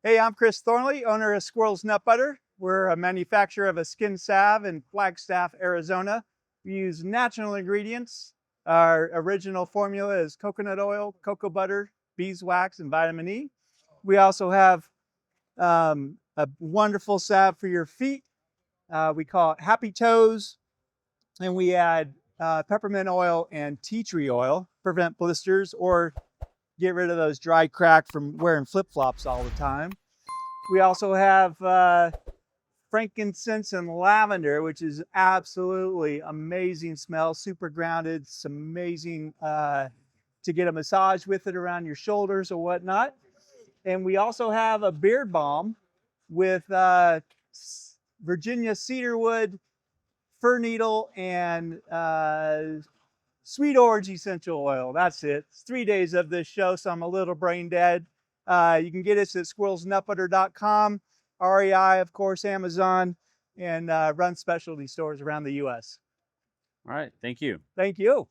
Hey, I'm Chris Thornley, owner of Squirrel's Nut Butter. We're a manufacturer of a skin salve in Flagstaff, Arizona. We use natural ingredients. Our original formula is coconut oil, cocoa butter, beeswax, and vitamin E. We also have a wonderful salve for your feet. We call it Happy Toes, and we add peppermint oil and tea tree oil, prevent blisters or get rid of those dry crack from wearing flip-flops all the time. We also have frankincense and lavender, which is absolutely amazing smell, super grounded. It's amazing to get a massage with it around your shoulders or whatnot. And we also have a beard balm with Virginia cedarwood, fir needle, and sweet orange essential oil. That's it. It's 3 days of this show, so I'm a little brain dead. You can get us at squirrelsnutbutter.com, REI, of course, Amazon, and run specialty stores around the U.S. All right. Thank you. Thank you.